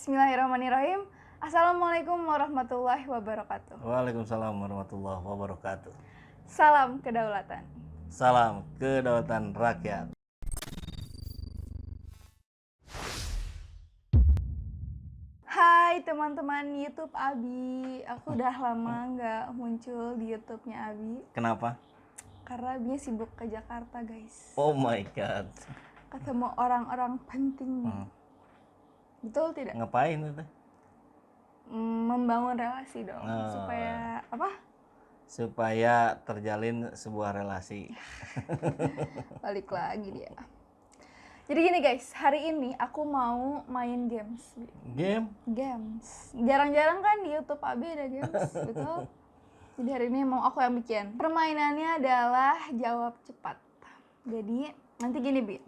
Bismillahirrahmanirrahim. Assalamualaikum warahmatullahi wabarakatuh. Waalaikumsalam warahmatullahi wabarakatuh. Salam kedaulatan. Salam kedaulatan rakyat. Hai teman-teman YouTube Abi. Aku udah lama nggak muncul di YouTube-nya Abi. Kenapa? Karena Abi sibuk ke Jakarta, guys. Oh my god. Ketemu orang-orang penting. Betul tidak? Ngapain itu? Membangun relasi dong. Supaya apa? Supaya terjalin sebuah relasi. Balik lagi dia. Jadi gini guys, hari ini aku mau main games. Games. Jarang-jarang kan di YouTube Abi ada games, betul? Jadi hari ini mau aku yang bikin. Permainannya adalah jawab cepat. Jadi nanti gini Bi.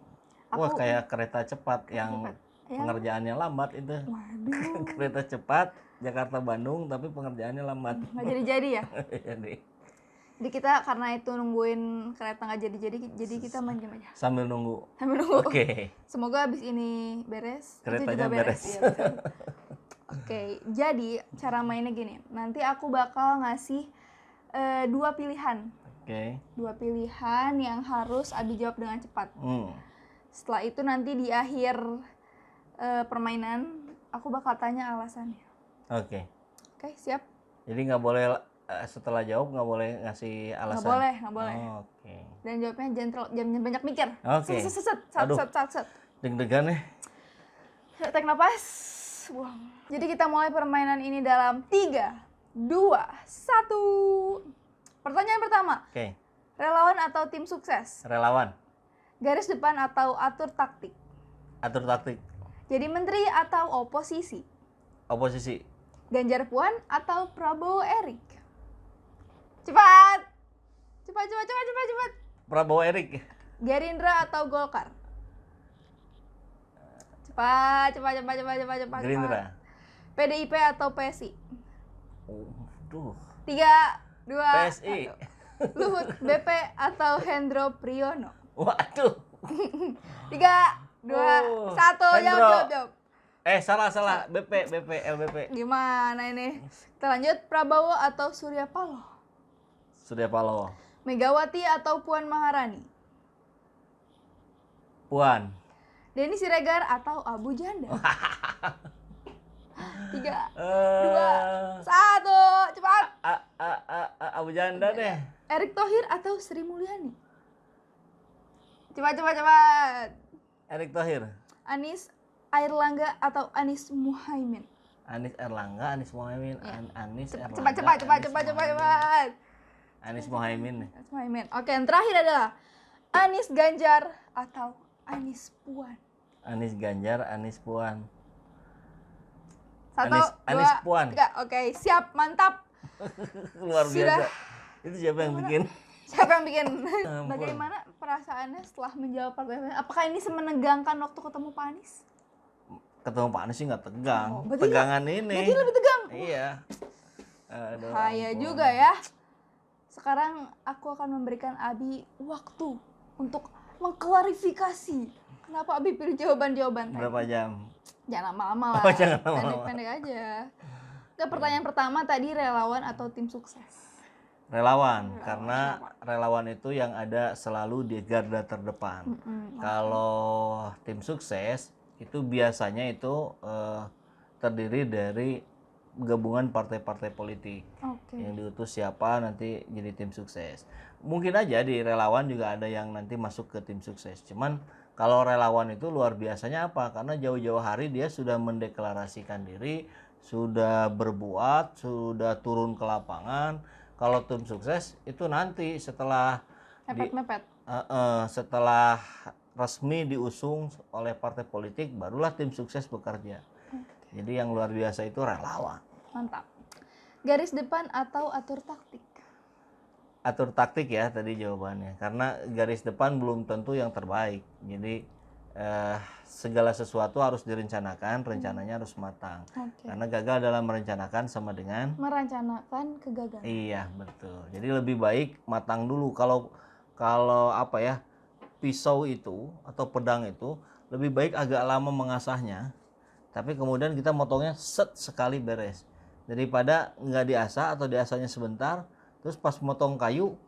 Wah, kayak kereta cepat yang pengerjaannya lambat itu. Waduh. Kereta cepat Jakarta Bandung tapi pengerjaannya lambat. Nggak jadi-jadi ya? Jadi kita karena itu nungguin kereta nggak jadi kita main game aja. sambil nunggu. Oke. Semoga abis ini beres. Keretanya beres. Ya, Oke, jadi cara mainnya gini. Nanti aku bakal ngasih 2 pilihan. Oke. 2 pilihan yang harus Abi jawab dengan cepat. Setelah itu nanti di akhir permainan aku bakal tanya alasannya. Oke, siap? jadi nggak boleh setelah jawab nggak boleh ngasih alasan. Nggak boleh. Oke. Dan jawabnya jangan banyak mikir. Oke. Sat. Deg-degan ya. Tarik nafas. Buang. Jadi kita mulai permainan ini dalam 3, 2, 1. Pertanyaan pertama. Oke. Relawan atau tim sukses? Relawan. Garis depan atau atur taktik? Atur taktik. Jadi menteri atau oposisi? Oposisi. Ganjar Puan atau Prabowo Erik? Cepat. Prabowo Erik. Gerindra atau Golkar? Cepat. Gerindra. PDIP atau PSI? 3, 2, PSI. 1. Luhut BP atau Hendro Priyono? Waduh. 3, 2, 1. Jawab. Salah. LBP. Gimana ini? Kita lanjut. Prabowo atau Surya Paloh? Surya Paloh. Megawati atau Puan Maharani? Puan. Denny Siregar atau Abu Janda? 3, 2, 1. Cepat. Abu Janda deh. Erick Thohir atau Sri Mulyani? Cepat. Erick Thohir. Anies Airlangga atau Anies Muhaimin? Anies Erlangga, Anies Muhaimin, Anies Erlangga. Cepat. Anies Muhaimin. Oke, yang terakhir adalah Anies Ganjar atau Anies Puan? Anies Ganjar, Anies Puan. 1, 2, Anies Puan. 3. Oke, siap, mantap. Luar biasa. Itu siapa yang bikin? Bagaimana perasaannya setelah menjawab pertanyaan? Apakah ini semenegangkan waktu ketemu Pak Anies? Ketemu Pak Anies sih nggak tegang. Berarti Tegangan ini. Berarti lebih tegang. Iya. Aduh, Bahaya ampun. juga ya. Sekarang aku akan memberikan Abi waktu untuk mengklarifikasi kenapa Abi pilih jawaban-jawaban tadi. Berapa jam? Jangan lama-lama lah. Jangan lama-lama. Pendek-pendek aja. Pertanyaan pertama tadi, relawan atau tim sukses? Relawan, karena relawan itu yang ada selalu di garda terdepan. Kalau tim sukses itu biasanya itu terdiri dari gabungan partai-partai politik. Yang diutus siapa nanti jadi tim sukses. Mungkin aja di relawan juga ada yang nanti masuk ke tim sukses. Cuman kalau relawan itu luar biasanya apa? Karena jauh-jauh hari dia sudah mendeklarasikan diri, sudah berbuat, sudah turun ke lapangan. Kalau tim sukses itu nanti setelah setelah resmi diusung oleh partai politik, barulah tim sukses bekerja. Jadi yang luar biasa itu relawan. Mantap. Garis depan atau atur taktik? Atur taktik ya tadi jawabannya. Karena garis depan belum tentu yang terbaik. Jadi segala sesuatu harus direncanakan, rencananya harus matang. Karena gagal dalam merencanakan sama dengan merencanakan kegagalan. Iya, betul. Jadi lebih baik matang dulu. Kalau apa ya, pisau itu atau pedang itu lebih baik agak lama mengasahnya, tapi kemudian kita motongnya set sekali beres. Daripada nggak diasah atau diasahnya sebentar, terus pas motong kayu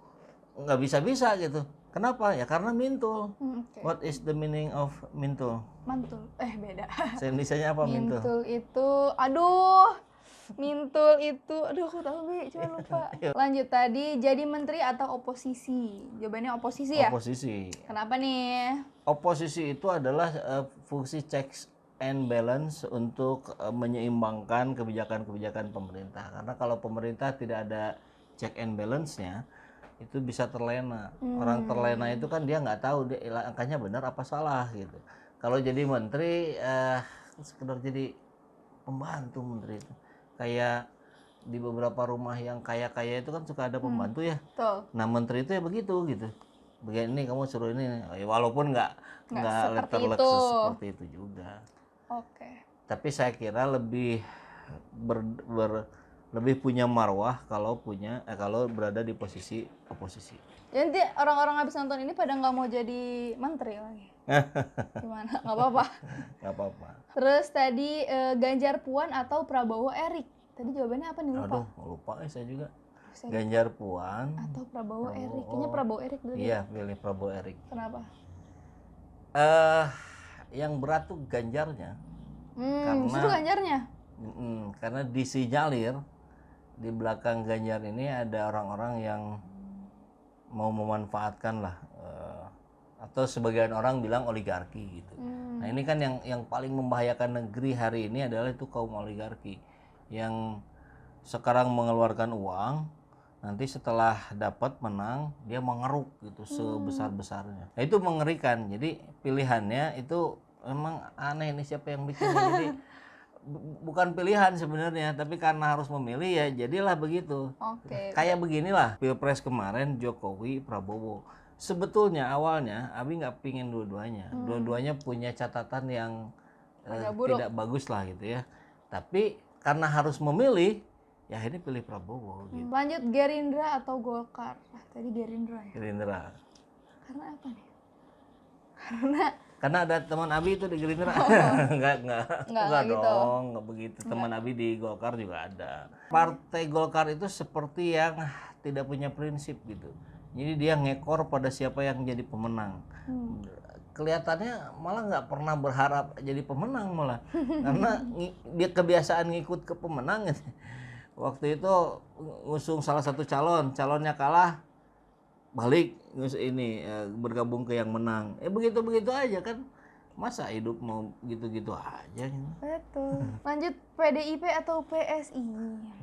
nggak bisa-bisa gitu. Kenapa? Ya karena mintul. Okay. What is the meaning of mintul? Mantul. Beda. Indonesia apa mintul? Mintul itu, aku tahu Bi, cuma lupa. Lanjut tadi, jadi menteri atau oposisi? Jawabannya oposisi ya? Oposisi. Kenapa nih? Oposisi itu adalah fungsi checks and balance untuk menyeimbangkan kebijakan-kebijakan pemerintah. Karena kalau pemerintah tidak ada check and balance-nya, itu bisa terlena. Orang terlena itu kan dia nggak tahu dia angkanya benar apa salah gitu. Kalau jadi menteri sekedar jadi pembantu menteri itu. Kayak di beberapa rumah yang kaya-kaya itu kan suka ada pembantu ya. Betul. Nah menteri itu ya begitu gitu. Begini kamu suruh ini, walaupun nggak letterlek seperti itu juga. Oke. Tapi saya kira lebih lebih punya marwah kalau berada di posisi oposisi. Jadi orang-orang habis nonton ini pada nggak mau jadi menteri lagi. Gimana? Nggak apa-apa. Nggak apa-apa. Terus tadi Ganjar Puan atau Prabowo Erik? Tadi jawabannya apa nih, lupa? Aduh, lupa saya juga. Ganjar Puan atau Prabowo Erik? Kayaknya Prabowo Erik dulu. Iya, pilih Prabowo Erik. Kenapa? Yang berat tuh Ganjarnya. Justru Ganjarnya? Karena disinyalir di belakang Ganjar ini ada orang-orang yang mau memanfaatkan lah, atau sebagian orang bilang oligarki gitu. Nah ini kan yang paling membahayakan negeri hari ini adalah itu kaum oligarki yang sekarang mengeluarkan uang, nanti setelah dapat menang dia mengeruk gitu sebesar-besarnya. Nah itu mengerikan. Jadi pilihannya itu memang aneh, ini siapa yang bikin. Jadi bukan pilihan sebenarnya, tapi karena harus memilih ya jadilah begitu. Kayak beginilah Pilpres kemarin Jokowi Prabowo. Sebetulnya awalnya Abi nggak pingin dua-duanya. Dua-duanya punya catatan yang tidak bagus lah gitu ya. Tapi karena harus memilih, ya ini pilih Prabowo. Gitu. Lanjut, Gerindra atau Golkar? Tadi Gerindra ya? Gerindra. Karena apa nih? Karena ada teman Abi itu di Gerindra. Enggak gitu. Dong, enggak begitu. Teman Abi di Golkar juga ada. Partai Golkar itu seperti yang tidak punya prinsip gitu. Jadi dia ngekor pada siapa yang jadi pemenang. Kelihatannya malah nggak pernah berharap jadi pemenang malah. Karena dia kebiasaan ngikut ke pemenang gitu. Waktu itu ngusung salah satu calonnya kalah, balik bergabung ke yang menang. Begitu aja kan. Masa hidup mau gitu-gitu aja gitu. Betul. Lanjut, PDIP atau PSI?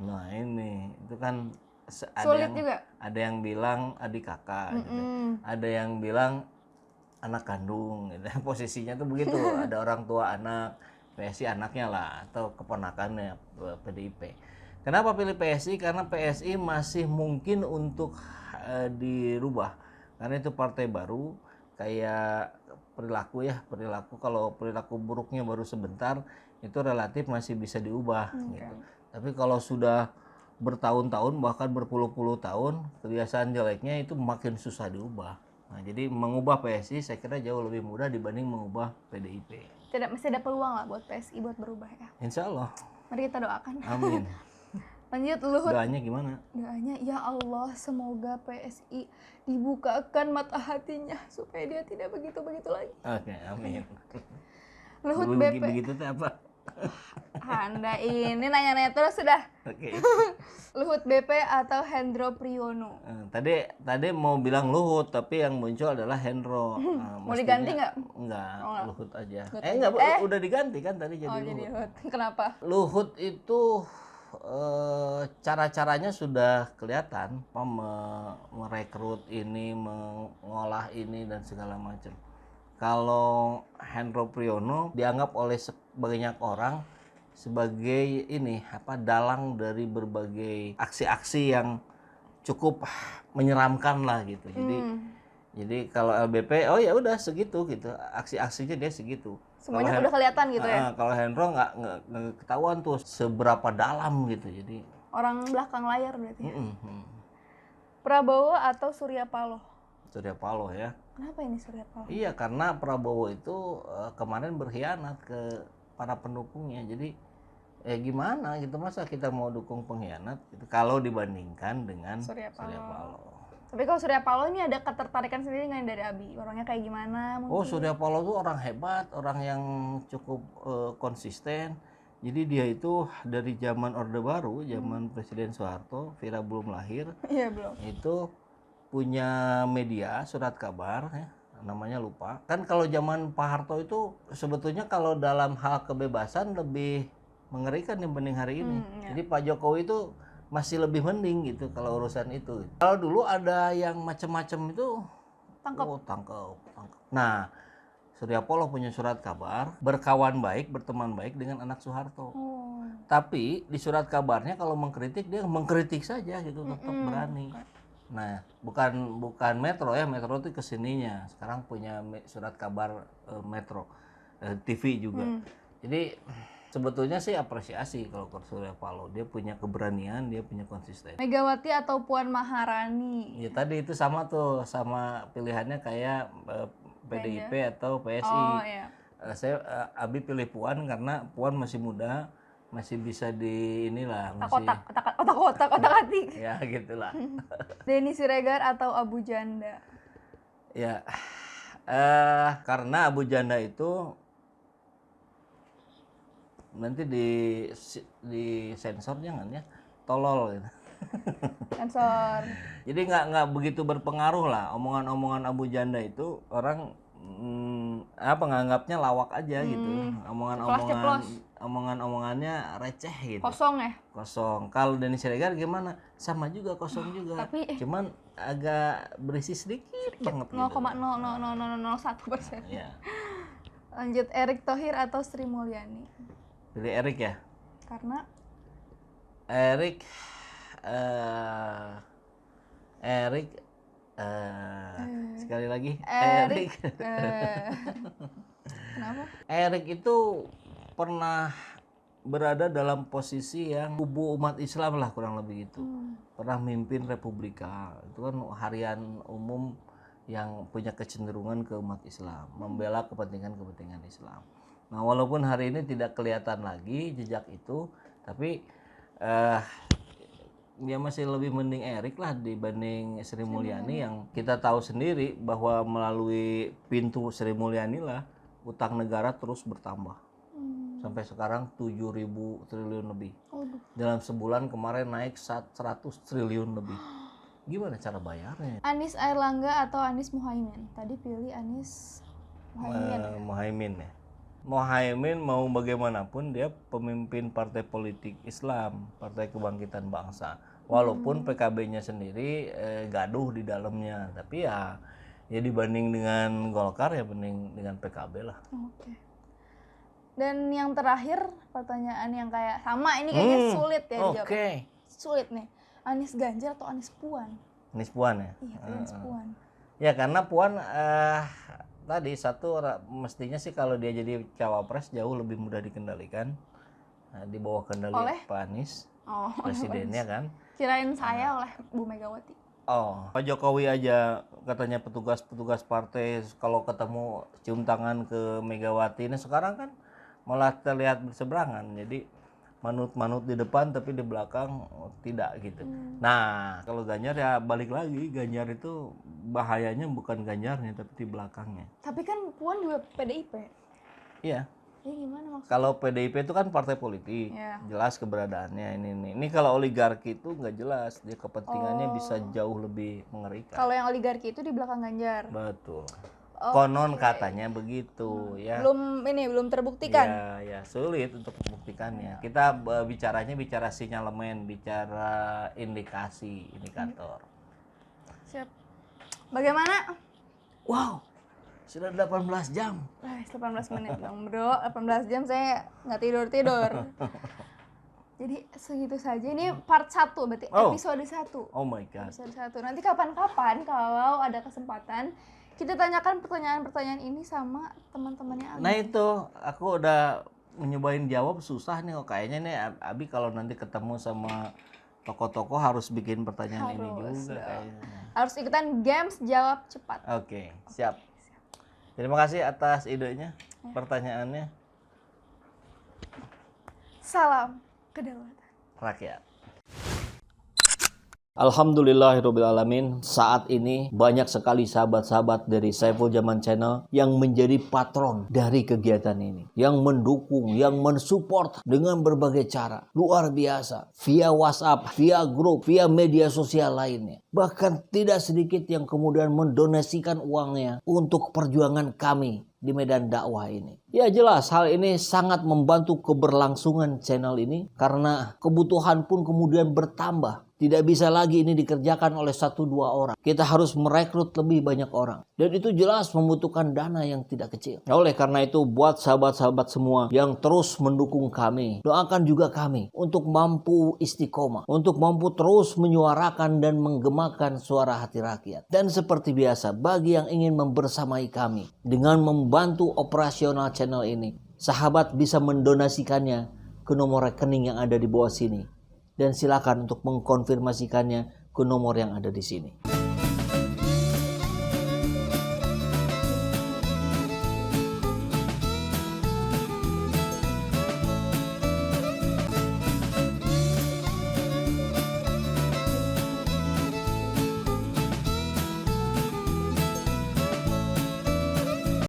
Nah ini itu kan sulit juga. Ada yang bilang adik kakak gitu. Ada yang bilang anak kandung gitu. Posisinya tuh begitu. Ada orang tua anak, PSI anaknya lah, atau keponakannya PDIP. Kenapa pilih PSI? Karena PSI masih mungkin untuk dirubah. Karena itu partai baru, kayak perilaku kalau perilaku buruknya baru sebentar, itu relatif masih bisa diubah gitu. Tapi kalau sudah bertahun-tahun bahkan berpuluh-puluh tahun, kebiasaan jeleknya itu makin susah diubah. Nah, jadi mengubah PSI saya kira jauh lebih mudah dibanding mengubah PDIP. Masih ada peluang lah buat PSI buat berubah ya. Insya Allah. Mari kita doakan. Amin. Lanjut, Luhut. Doanya gimana? Doanya, ya Allah, semoga PSI dibukakan mata hatinya supaya dia tidak begitu-begitu lagi. Oke, amin. Luhut BP. Begitu tuh apa? Anda ini nanya-nanya terus sudah. Oke. Luhut BP atau Hendro Priyono? Tadi mau bilang Luhut, tapi yang muncul adalah Hendro. Mau diganti nggak? Enggak, Luhut aja. Luhut Udah diganti kan tadi jadi Luhut. Jadi Luhut. Kenapa? Luhut itu cara-caranya sudah kelihatan, merekrut ini, mengolah ini dan segala macam. Kalau Hendro Priyono dianggap oleh banyak orang sebagai dalang dari berbagai aksi-aksi yang cukup menyeramkan lah gitu. Jadi kalau LBP ya udah segitu gitu, aksi-aksinya dia segitu. Semuanya udah kelihatan gitu ya. Kalau Hendro nggak ketahuan tuh seberapa dalam gitu. Jadi orang belakang layar berarti. Prabowo atau Surya Paloh? Surya Paloh ya. Kenapa ini Surya Paloh? Iya, karena Prabowo itu kemarin berkhianat ke para pendukungnya. Jadi gimana gitu, masa kita mau dukung pengkhianat gitu, kalau dibandingkan dengan Surya Paloh. Tapi kalau Surya Paloh ini ada ketertarikan sendiri nggak dari Abi? Orangnya kayak gimana mungkin? Oh, Surya Paloh tuh orang hebat, orang yang cukup konsisten. Jadi dia itu dari zaman Orde Baru, zaman Presiden Soeharto, Vira belum lahir. Iya, belum. Itu punya media surat kabar ya, namanya lupa. Kan kalau zaman Pak Harto itu sebetulnya kalau dalam hal kebebasan lebih mengerikan dibanding hari ini. Jadi Pak Jokowi itu masih lebih mending gitu kalau urusan itu. Kalau dulu ada yang macam-macam itu tangkap. Nah, Surya Paloh punya surat kabar, berkawan baik, berteman baik dengan anak Soeharto. Tapi di surat kabarnya kalau mengkritik, dia mengkritik saja gitu, tetap berani. Nah, bukan Metro ya, Metro itu kesininya. Sekarang punya surat kabar Metro, TV juga. Jadi sebetulnya sih apresiasi kalau ke Surya Paloh. Dia punya keberanian, dia punya konsisten. Megawati atau Puan Maharani? Ya tadi itu sama tuh, sama pilihannya kayak PDIP atau PSI. Oh, iya. Abi pilih Puan karena Puan masih muda, masih bisa di inilah, masih otak-otak ya gitulah. Denny Siregar atau Abu Janda? Ya, karena Abu Janda itu nanti di sensor jangan ya, tolol gitu. Sensor. Jadi nggak begitu berpengaruh lah omongan-omongan Abu Janda itu, orang nganggapnya lawak aja gitu. Omongannya receh gitu. Kosong ya? Kosong. Kalau Denny Siregar gimana? Sama juga, kosong juga. Tapi cuman agak berisi sedikit banget gitu. 0,00001%. Ya. Lanjut, Erick Thohir atau Sri Mulyani? Pilih Erick ya. Karena Erick sekali lagi Erick. Kenapa? Erick itu pernah berada dalam posisi yang kubu umat Islam lah, kurang lebih gitu. Pernah mimpin Republika, itu kan harian umum yang punya kecenderungan ke umat Islam, membela kepentingan Islam. Nah, walaupun hari ini tidak kelihatan lagi jejak itu, tapi dia masih lebih mending Erick lah dibanding Sri Mulyani yang kita tahu sendiri bahwa melalui pintu Sri Mulyani lah utang negara terus bertambah. Sampai sekarang 7.000 triliun lebih. Dalam sebulan kemarin naik 100 triliun lebih. Gimana cara bayarnya? Anies Airlangga atau Anies Muhaimin? Tadi pilih Anies Muhaimin. Muhaimin ya. Muhaimin mau bagaimanapun dia pemimpin partai politik Islam, Partai Kebangkitan Bangsa. Walaupun PKB-nya sendiri gaduh di dalamnya, tapi ya dibanding dengan Golkar ya banding dengan PKB lah. Oke. Dan yang terakhir pertanyaan yang kayak sama ini kayaknya sulit ya dijawab. Sulit nih. Anies Ganjar atau Anies Puan? Anies Puan ya? Iya, Anies Puan. Ya karena Puan tadi satu mestinya sih kalau dia jadi cawapres jauh lebih mudah dikendalikan, di bawah kendali Pak Anies, presidennya kan. Kirain saya oleh Bu Megawati. Oh, Pak Jokowi aja katanya petugas partai kalau ketemu cium tangan ke Megawati. Ini sekarang kan malah terlihat berseberangan. Jadi manut-manut di depan tapi di belakang tidak gitu. Nah, kalau Ganjar ya balik lagi, Ganjar itu bahayanya bukan Ganjarnya tapi di belakangnya. Tapi kan Puan juga PDIP. Iya. Ini gimana maksudnya? Kalau PDIP itu kan partai politik, jelas keberadaannya ini. Ini kalau oligarki itu nggak jelas, dia kepentingannya bisa jauh lebih mengerikan. Kalau yang oligarki itu di belakang Ganjar. Betul. Konon katanya begitu ya. Belum terbuktikan. Ya sulit untuk membuktikannya. Kita bicara sinyalemen, bicara indikator. Siap. Bagaimana? Wow, sudah 18 jam. 18 menit dong bro, 18 jam saya nggak tidur. Jadi segitu saja, ini part 1 berarti episode 1. Oh my god. Episode 1. Nanti kapan-kapan kalau ada kesempatan kita tanyakan pertanyaan-pertanyaan ini sama teman-temannya Abi. Nah itu, aku udah nyobain jawab susah nih kok. Kayaknya nih Abi kalau nanti ketemu sama tokoh-tokoh harus bikin pertanyaan ini juga kayaknya. Harus ikutan games jawab cepat. Oke, siap. Terima kasih atas idenya, pertanyaannya. Salam kedaulatan rakyat. Alhamdulillahirrabbilalamin, saat ini banyak sekali sahabat-sahabat dari Saiful Zaman Channel yang menjadi patron dari kegiatan ini, yang mendukung, yang mensupport dengan berbagai cara. Luar biasa, via WhatsApp, via grup, via media sosial lainnya. Bahkan tidak sedikit yang kemudian mendonasikan uangnya untuk perjuangan kami di medan dakwah ini. Ya jelas hal ini sangat membantu keberlangsungan channel ini karena kebutuhan pun kemudian bertambah. Tidak bisa lagi ini dikerjakan oleh 1-2 orang. Kita harus merekrut lebih banyak orang. Dan itu jelas membutuhkan dana yang tidak kecil. Nah, oleh karena itu buat sahabat-sahabat semua yang terus mendukung kami, doakan juga kami untuk mampu istiqomah, untuk mampu terus menyuarakan dan menggemakan suara hati rakyat. Dan seperti biasa, bagi yang ingin membersamai kami dengan membantu operasional channel ini, sahabat bisa mendonasikannya ke nomor rekening yang ada di bawah sini. Dan silakan untuk mengkonfirmasikannya ke nomor yang ada di sini.